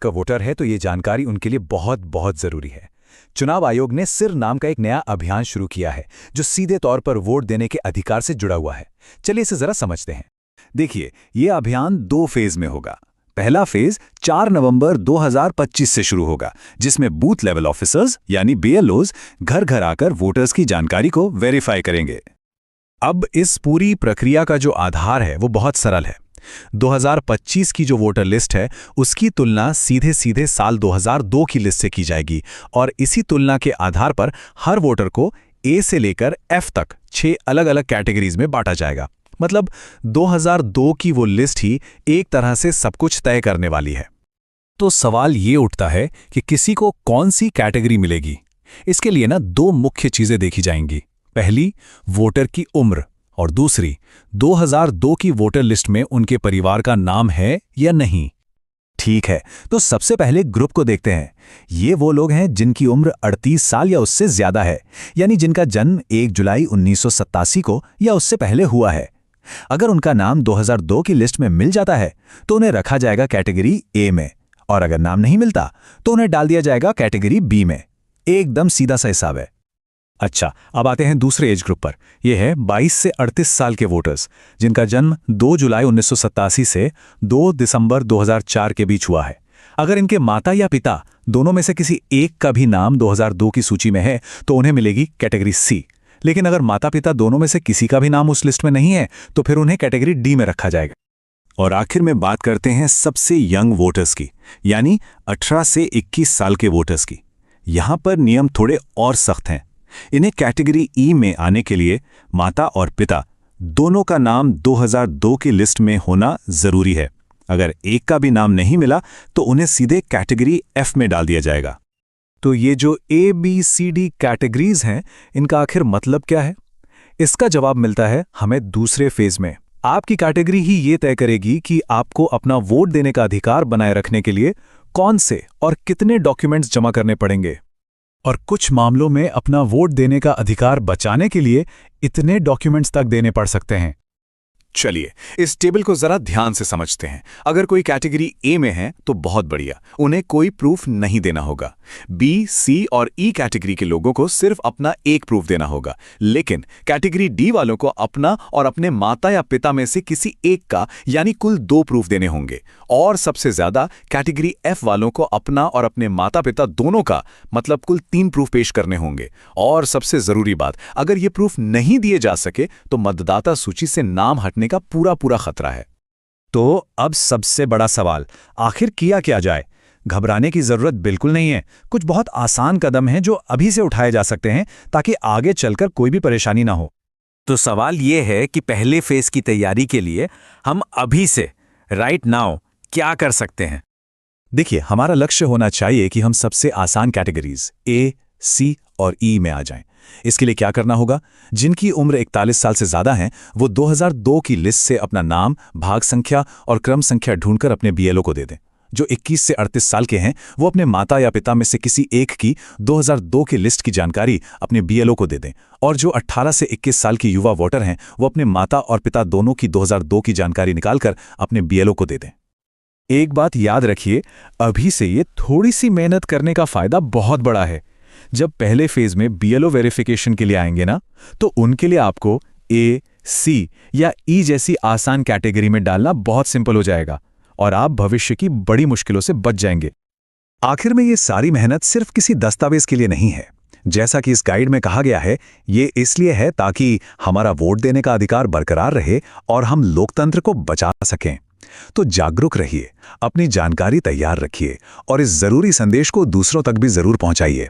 का वोटर है तो ये जानकारी उनके लिए बहुत बहुत जरूरी है। चुनाव आयोग ने सिर नाम का एक नया अभियान शुरू किया है जो सीधे तौर पर वोट देने के अधिकार से जुड़ा हुआ है। चलिए इसे जरा समझते हैं। देखिए, ये अभियान 2 फेज में होगा। पहला फेज 4 नवंबर 2025 से शुरू होगा, जिसमें बूथ लेवल ऑफिसर्स यानी बीएलओज घर घर आकर वोटर्स की जानकारी को वेरीफाई करेंगे। अब इस पूरी प्रक्रिया का जो आधार है वो बहुत सरल है। 2025 की जो वोटर लिस्ट है उसकी तुलना सीधे सीधे साल 2002 की लिस्ट से की जाएगी और इसी तुलना के आधार पर हर वोटर को ए से लेकर एफ तक 6 अलग अलग कैटेगरीज में बांटा जाएगा। मतलब 2002 की वो लिस्ट ही एक तरह से सब कुछ तय करने वाली है। तो सवाल ये उठता है कि किसी को कौन सी कैटेगरी मिलेगी। इसके लिए 2 मुख्य चीजें देखी जाएंगी। पहली, वोटर की उम्र, और दूसरी, 2002 की वोटर लिस्ट में उनके परिवार का नाम है या नहीं। ठीक है, तो सबसे पहले ग्रुप को देखते हैं। ये वो लोग हैं जिनकी उम्र 38 साल या उससे ज्यादा है, यानी जिनका जन्म 1 जुलाई 1987 को या उससे पहले हुआ है। अगर उनका नाम 2002 की लिस्ट में मिल जाता है तो उन्हें रखा जाएगा कैटेगरी ए में, और अगर नाम नहीं मिलता तो उन्हें डाल दिया जाएगा कैटेगरी बी में। एकदम सीधा सा हिसाब है। अच्छा, अब आते हैं दूसरे एज ग्रुप पर। यह है 22 से 38 साल के वोटर्स, जिनका जन्म 2 जुलाई 1987 से 2 दिसंबर 2004 के बीच हुआ है। अगर इनके माता या पिता दोनों में से किसी एक का भी नाम 2002 की सूची में है तो उन्हें मिलेगी कैटेगरी सी। लेकिन अगर माता पिता दोनों में से किसी का भी नाम उस लिस्ट में नहीं है तो फिर उन्हें कैटेगरी डी में रखा जाएगा। और आखिर में बात करते हैं सबसे यंग वोटर्स की, यानी 18 से 21 साल के वोटर्स की। यहां पर नियम थोड़े और सख्त हैं। इन्हें कैटेगरी ई में आने के लिए माता और पिता दोनों का नाम 2002 की लिस्ट में होना जरूरी है। अगर एक का भी नाम नहीं मिला तो उन्हें सीधे कैटेगरी एफ में डाल दिया जाएगा। तो ये जो A B C D categories हैं, इनका आखिर मतलब क्या है? इसका जवाब मिलता है हमें दूसरे फेज में। आपकी कैटेगरी ही ये तय करेगी कि आपको अपना वोट देने का अधिकार बनाए रखने के लिए कौन से और कितने डॉक्यूमेंट्स जमा करने पड़ेंगे, और कुछ मामलों में अपना वोट देने का अधिकार बचाने के लिए इतने डॉक्यूमेंट्स तक देने पड़ सकते हैं। चलिए इस टेबल को जरा ध्यान से समझते हैं। अगर कोई कैटेगरी ए में है तो बहुत बढ़िया, उन्हें कोई प्रूफ नहीं देना होगा। बी, सी और ई कैटेगरी के लोगों को सिर्फ अपना एक प्रूफ देना होगा। लेकिन कैटेगरी डी वालों को अपना और अपने माता या पिता में से किसी एक का यानी कुल 2 प्रूफ देने होंगे। और सबसे ज्यादा कैटेगरी एफ वालों को अपना और अपने माता पिता दोनों का मतलब कुल 3 प्रूफ पेश करने होंगे। और सबसे जरूरी बात, अगर ये प्रूफ नहीं दिए जा सके तो मतदाता सूची से नाम हटने का पूरा खतरा है। तो अब सबसे बड़ा सवाल, आखिर किया क्या जाए? घबराने की जरूरत बिल्कुल नहीं है। कुछ बहुत आसान कदम हैं जो अभी से उठाए जा सकते हैं ताकि आगे चलकर कोई भी परेशानी ना हो। तो सवाल यह है कि पहले फेज की तैयारी के लिए हम अभी से राइट नाउ क्या कर सकते हैं? देखिए, हमारा लक्ष्य होना चाहिए कि हम सबसे आसान कैटेगरीज ए, सी और ई में आ जाएं। इसके लिए क्या करना होगा? जिनकी उम्र 41 साल से ज्यादा है वो 2002 की लिस्ट से अपना नाम, भाग संख्या और क्रम संख्या ढूंढकर अपने बीएलओ को दे दें। जो 21 से 38 साल के हैं वो अपने माता या पिता में से किसी एक की 2002 की लिस्ट की जानकारी अपने बीएलओ को दे दें। और जो 18 से 21 साल की युवा वोटर हैं वो अपने माता और पिता दोनों की 2002 की जानकारी निकालकर अपने बीएलओ को दे दें। एक बात याद रखिए, अभी से ये थोड़ी सी मेहनत करने का फायदा बहुत बड़ा है। जब पहले फेज में बीएलओ वेरिफिकेशन के लिए आएंगे ना, तो उनके लिए आपको ए, सी या ई जैसी आसान कैटेगरी में डालना बहुत सिंपल हो जाएगा और आप भविष्य की बड़ी मुश्किलों से बच जाएंगे। आखिर में ये सारी मेहनत सिर्फ किसी दस्तावेज के लिए नहीं है। जैसा कि इस गाइड में कहा गया है, ये इसलिए है ताकि हमारा वोट देने का अधिकार बरकरार रहे और हम लोकतंत्र को बचा सकें। तो जागरूक रहिए, अपनी जानकारी तैयार रखिए और इस जरूरी संदेश को दूसरों तक भी जरूर पहुंचाइए।